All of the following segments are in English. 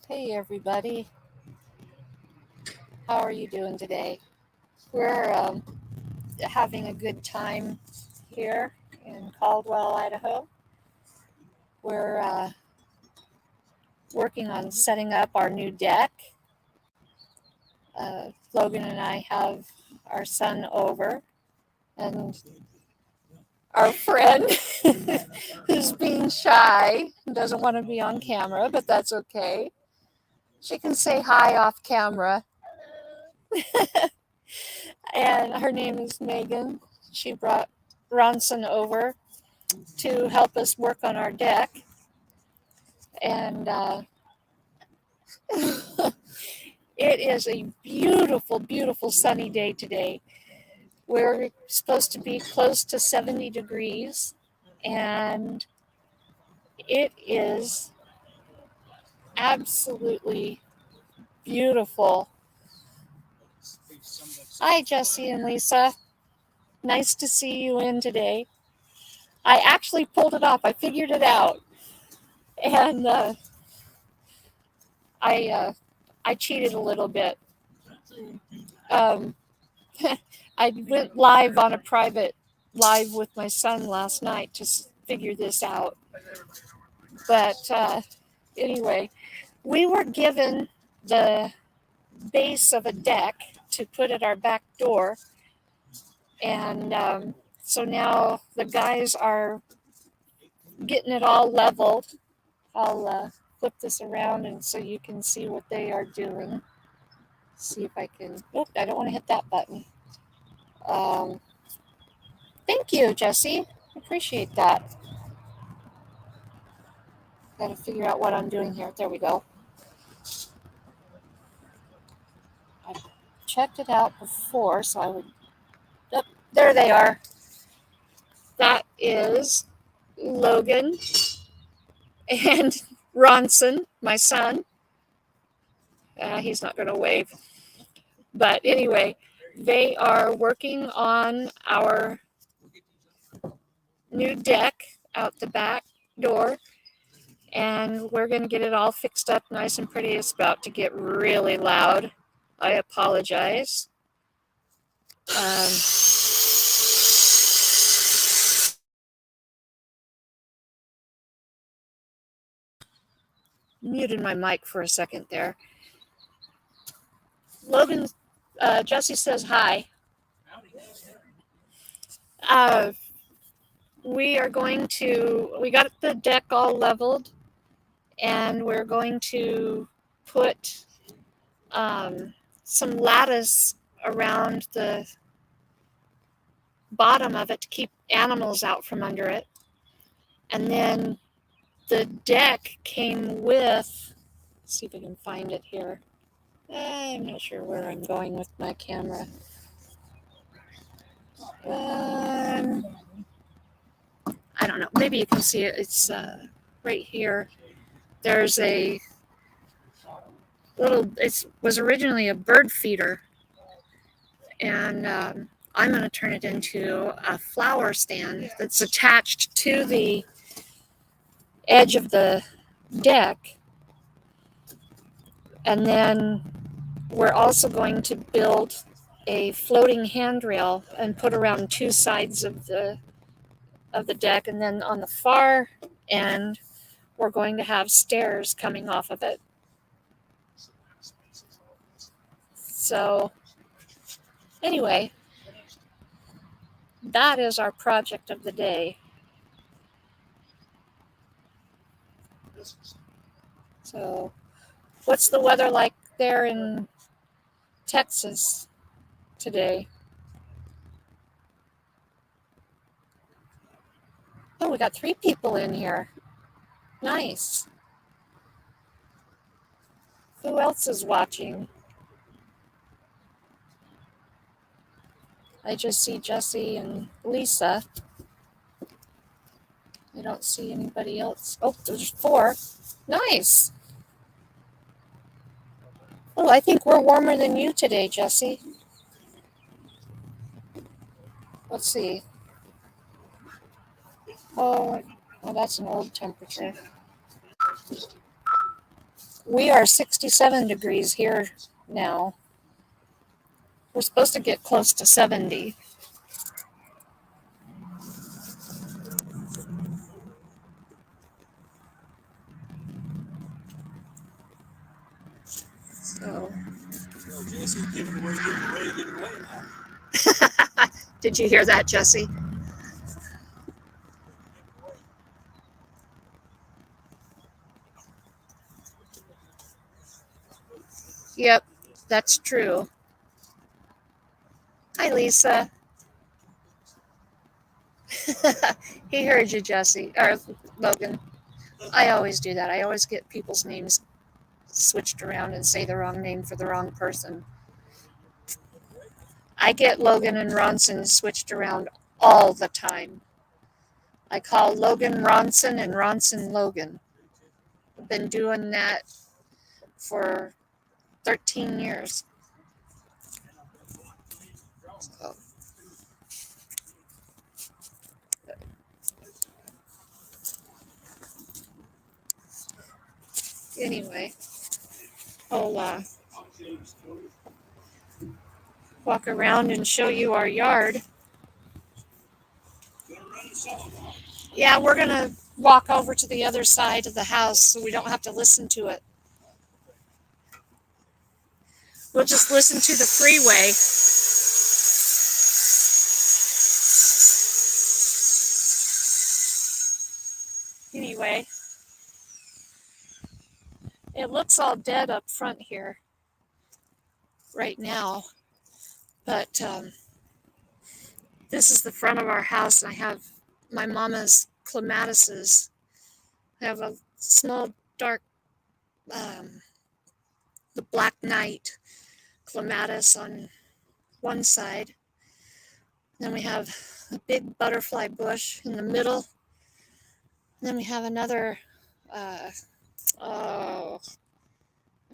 Hey everybody, how are you doing today? We're having a good time here in Caldwell, Idaho. We're working on setting up our new deck. Logan and I have our son over, and our friend who's being shy and doesn't want to be on camera, but that's okay. She can say hi off camera. And her name is Megan. She brought Ronson over to help us work on our deck. And it is a beautiful, beautiful sunny day today. We're supposed to be close to 70 degrees, and it is absolutely beautiful. Hi, Jesse and Lisa. Nice to see you in today. I actually pulled it off. I figured it out, and I I cheated a little bit. Um, I went live on a private live with my son last night to figure this out. But anyway, we were given the base of a deck to put at our back door. And so now the guys are getting it all leveled. I'll flip this around and so you can see what they are doing. See if I can. Oh, I don't want to hit that button. Um, Thank you, Jesse. Appreciate that. Got to figure out what I'm doing here. There we go. I checked it out before, so I would. Oh, there they are. That is Logan and Ronson, my son. He's not going to wave. But anyway, they are working on our new deck out the back door. And we're going to get it all fixed up nice and pretty. It's about to get really loud. I apologize. Muted my mic for a second there. Logan, Jesse says hi. We got the deck all leveled, and we're going to put some lattice around the bottom of it to keep animals out from under it. And then the deck came with, let's see if I can find it here. I'm not sure where I'm going with my camera. I don't know. Maybe you can see it. It's right here. There's a little, it was originally a bird feeder. And I'm going to turn it into a flower stand that's attached to the edge of the deck. And then we're also going to build a floating handrail and put around two sides of the deck, and then on the far end we're going to have stairs coming off of it. So anyway, that is our project of the day. So what's the weather like there in Texas today? Oh, we got 3 people in here. Nice. Who else is watching? I just see Jesse and Lisa. I don't see anybody else. Oh, there's 4. Nice. Oh, I think we're warmer than you today, Jesse. Let's see. Oh, well, that's an old temperature. We are 67 degrees here now. We're supposed to get close to 70. So. Did you hear that, Jesse? Yep, that's true. Hi, Lisa. He heard you, Jesse. Or Logan. I always do that. I always get people's names switched around and say the wrong name for the wrong person. I get Logan and Ronson switched around all the time. I call Logan Ronson and Ronson Logan. I've been doing that for 13 years. So. Anyway, I'll walk around and show you our yard. Yeah, we're going to walk over to the other side of the house so we don't have to listen to it. We'll just listen to the freeway. Anyway, it looks all dead up front here right now, but this is the front of our house, and I have my mama's clematises. I have a small, dark, the Black Knight clematis on one side. Then we have a big butterfly bush in the middle. Then we have another, oh, I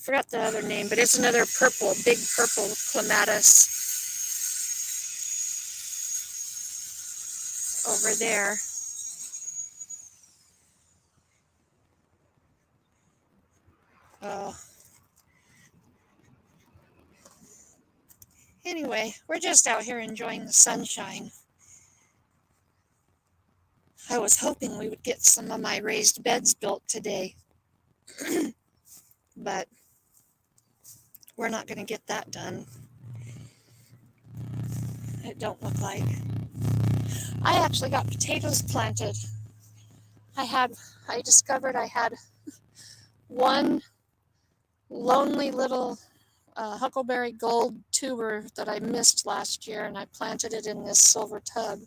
forgot the other name, but it's another purple, big purple clematis over there. Oh. Anyway, we're just out here enjoying the sunshine. I was hoping we would get some of my raised beds built today, but we're not going to get that done. It don't look like. I actually got potatoes planted. I discovered I had one lonely little Huckleberry Gold tuber that I missed last year, and I planted it in this silver tub.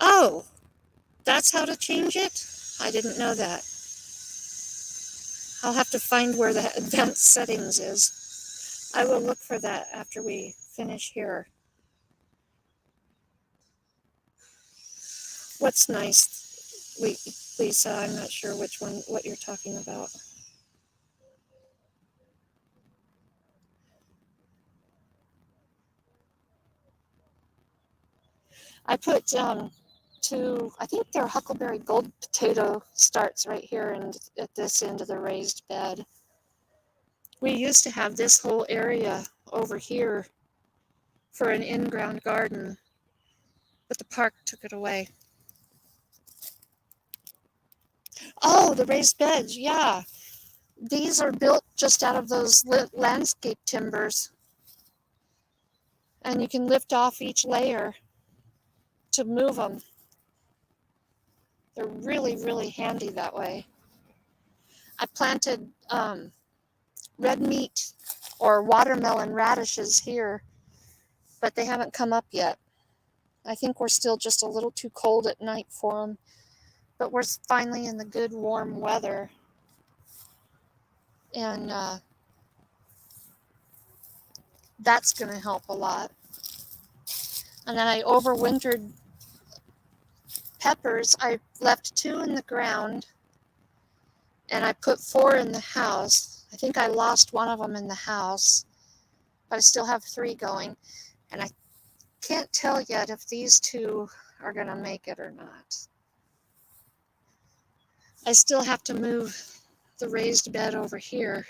Oh, that's how to change it? I didn't know that. I'll have to find where the advanced settings is. I will look for that after we finish here. What's nice, Lisa? I'm not sure what you're talking about. I put I think they're Huckleberry Gold potato starts right here and at this end of the raised bed. We used to have this whole area over here for an in-ground garden, but the park took it away. Oh, the raised beds, yeah. These are built just out of those landscape timbers. And you can lift off each layer to move them. They're really, really handy that way. I planted red meat or watermelon radishes here, but they haven't come up yet. I think we're still just a little too cold at night for them, but we're finally in the good warm weather. And that's going to help a lot. And then I overwintered peppers. I left 2 in the ground, and I put 4 in the house. I think I lost one of them in the house, but I still have 3 going. And I can't tell yet if these two are going to make it or not. I still have to move the raised bed over here,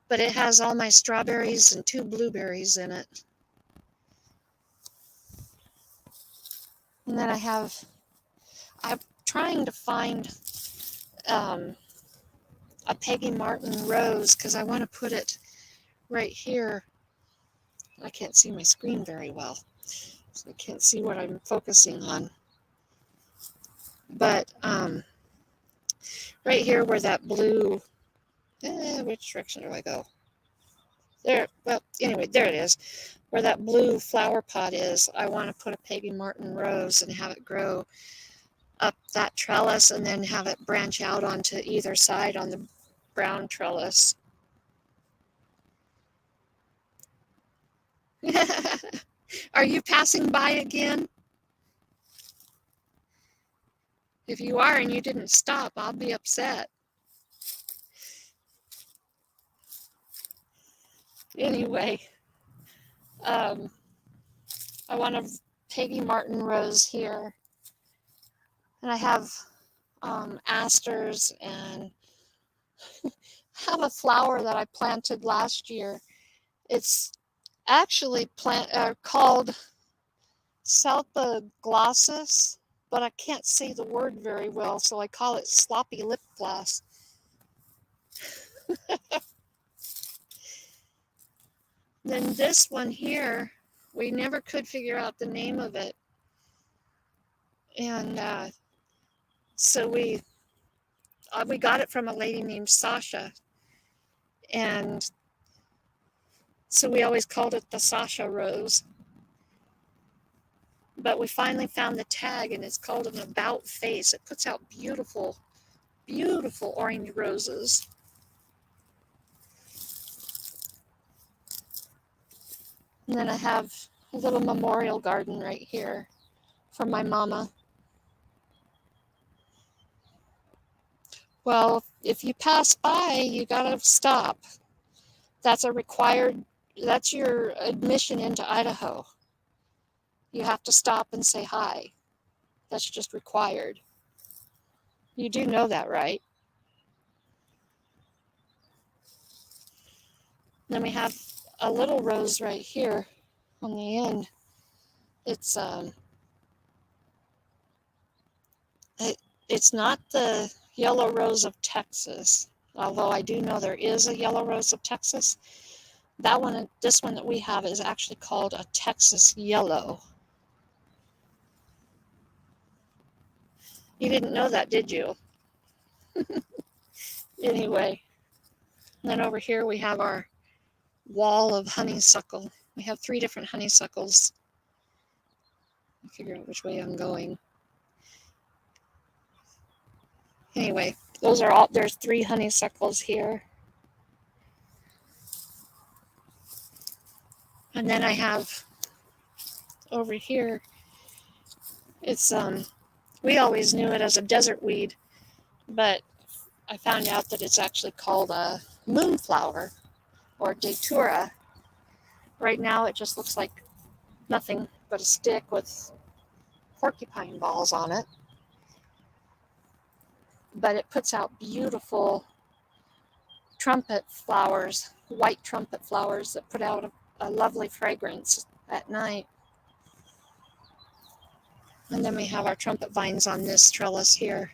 but it has all my strawberries and 2 blueberries in it. And then I'm trying to find a Peggy Martin rose because I want to put it right here. I can't see my screen very well, so I can't see what I'm focusing on. But right here where that blue, which direction do I go? There, well, anyway, there it is. Where that blue flower pot is, I want to put a Peggy Martin rose and have it grow up that trellis and then have it branch out onto either side on the brown trellis. Are you passing by again? If you are and you didn't stop, I'll be upset. Anyway, I want a Peggy Martin rose here. And I have asters and have a flower that I planted last year. It's actually called Salpaglossus, but I can't say the word very well, so I call it sloppy lip gloss. Then this one here, we never could figure out the name of it. And so we got it from a lady named Sasha. And so we always called it the Sasha rose. But we finally found the tag, and it's called an About Face. It puts out beautiful, beautiful orange roses. And then I have a little memorial garden right here from my mama. Well, if you pass by, you gotta stop. That's your admission into Idaho. You have to stop and say hi. That's just required. You do know that, right? Then we have a little rose right here on the end. It's not the yellow rose of Texas, although I do know there is a yellow rose of Texas. This one that we have is actually called a Texas yellow. You didn't know that, did you? Anyway, then over here we have our wall of honeysuckle. We have 3 different honeysuckles. I'll figure out which way I'm going. Anyway, there's 3 honeysuckles here. And then I have over here, it's, we always knew it as a desert weed, but I found out that it's actually called a moonflower or datura. Right now it just looks like nothing but a stick with porcupine balls on it. But it puts out beautiful trumpet flowers, white trumpet flowers that put out a lovely fragrance at night. And then we have our trumpet vines on this trellis here.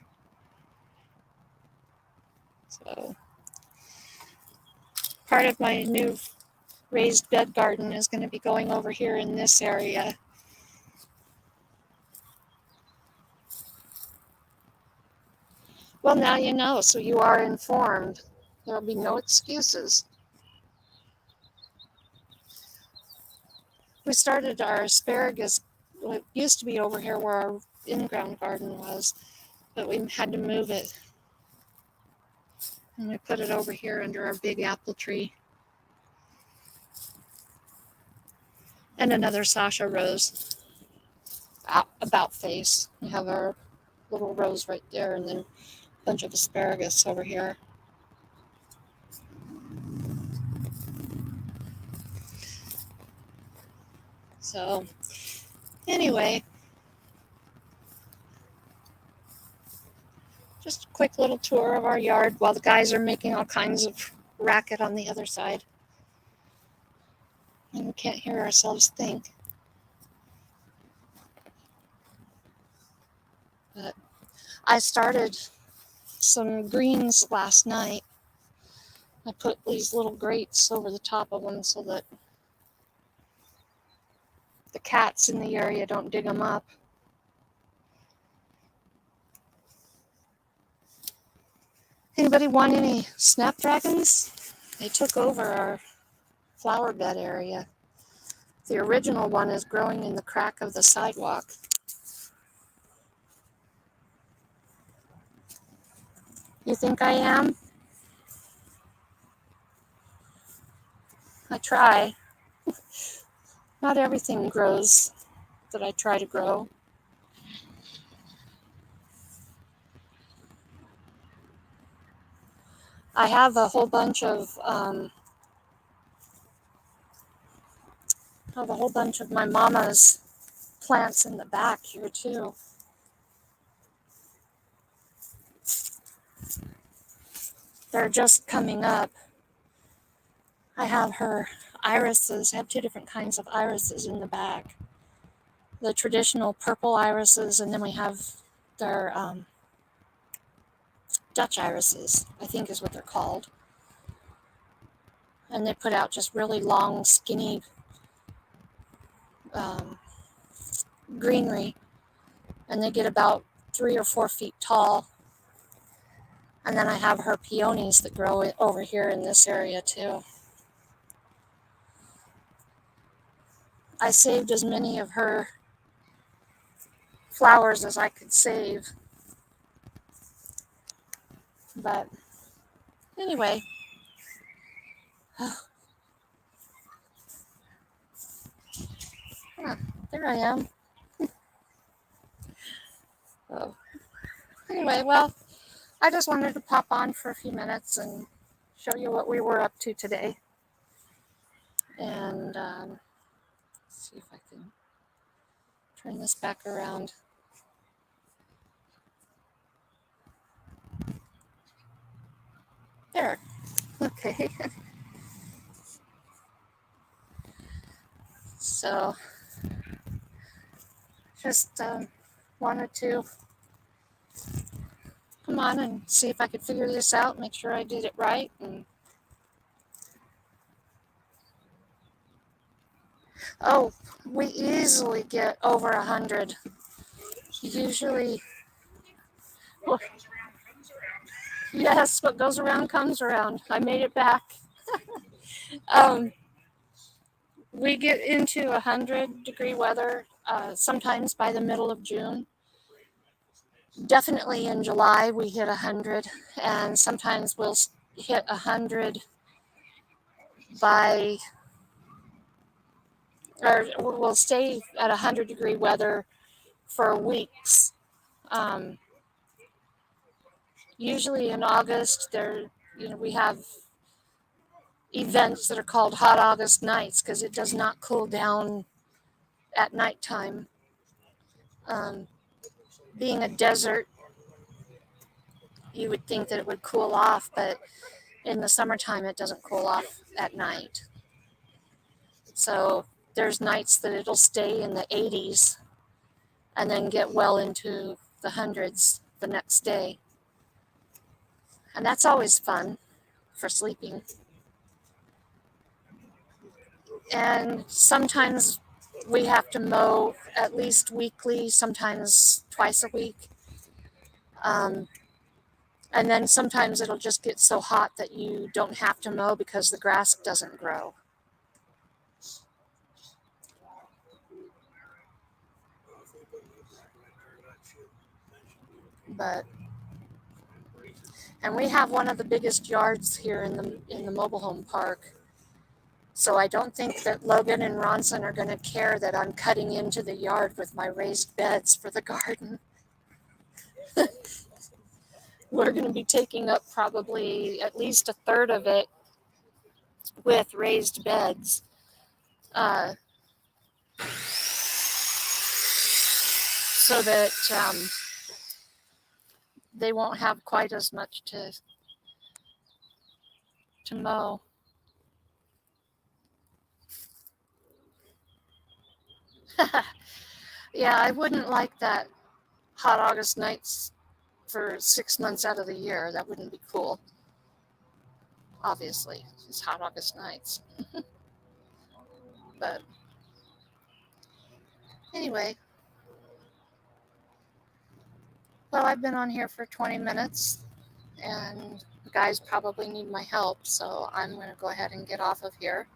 So part of my new raised bed garden is going to be going over here in this area. Well, now you know, so you are informed. There will be no excuses. We started our asparagus. It used to be over here where our in-ground garden was, but we had to move it. And we put it over here under our big apple tree. And another Sasha rose. About face. We have our little rose right there, and then a bunch of asparagus over here. So anyway, just a quick little tour of our yard while the guys are making all kinds of racket on the other side. And we can't hear ourselves think. But I started some greens last night. I put these little grates over the top of them so that the cats in the area don't dig them up. Anybody want any snapdragons? They took over our flower bed area. The original one is growing in the crack of the sidewalk. You think I am? I try. Not everything grows that I try to grow. I have a whole bunch of my mama's plants in the back here too. They're just coming up. I have her irises. I have two different kinds of irises in the back. The traditional purple irises, and then we have their Dutch irises, I think is what they're called. And they put out just really long, skinny greenery, and they get about 3 or 4 feet tall. And then I have her peonies that grow over here in this area too. I saved as many of her flowers as I could save. But anyway, there I am. Oh. Anyway, well, I just wanted to pop on for a few minutes and show you what we were up to today. And let's see if I can turn this back around. There. Okay. So, just wanted to come on and see if I could figure this out, make sure I did it right. And oh, we easily get over 100. Usually, well, yes, what goes around comes around. I made it back. We get into 100-degree weather sometimes by the middle of June. Definitely in July we hit 100, and sometimes we'll hit 100 by, or we'll stay at 100-degree weather for weeks. Usually in August, we have events that are called hot August nights because it does not cool down at nighttime. Being a desert, you would think that it would cool off, but in the summertime it doesn't cool off at night. So there's nights that it'll stay in the 80s and then get well into the hundreds the next day. And that's always fun for sleeping. And sometimes we have to mow at least weekly, sometimes twice a week. And then sometimes it'll just get so hot that you don't have to mow because the grass doesn't grow. And we have one of the biggest yards here in the mobile home park. So I don't think that Logan and Ronson are going to care that I'm cutting into the yard with my raised beds for the garden. We're going to be taking up probably at least a third of it with raised beds. so that they won't have quite as much to mow. Yeah, I wouldn't like that hot August nights for 6 months out of the year. That wouldn't be cool. Obviously, it's hot August nights. But anyway, well, I've been on here for 20 minutes and the guys probably need my help, so I'm going to go ahead and get off of here.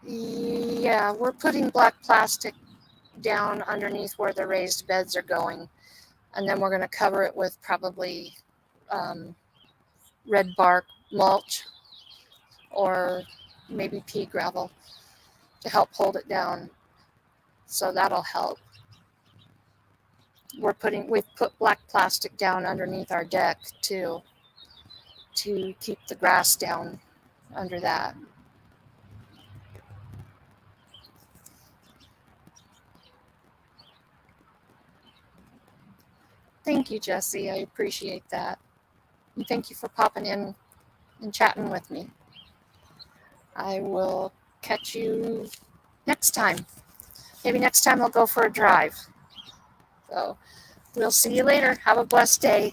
Yeah, we're putting black plastic down underneath where the raised beds are going, and then we're going to cover it with probably red bark mulch or maybe pea gravel to help hold it down. So that'll help. We've put black plastic down underneath our deck too, to keep the grass down under that. Thank you, Jesse. I appreciate that. And thank you for popping in and chatting with me. I will catch you next time. Maybe next time I'll go for a drive. So we'll see you later. Have a blessed day.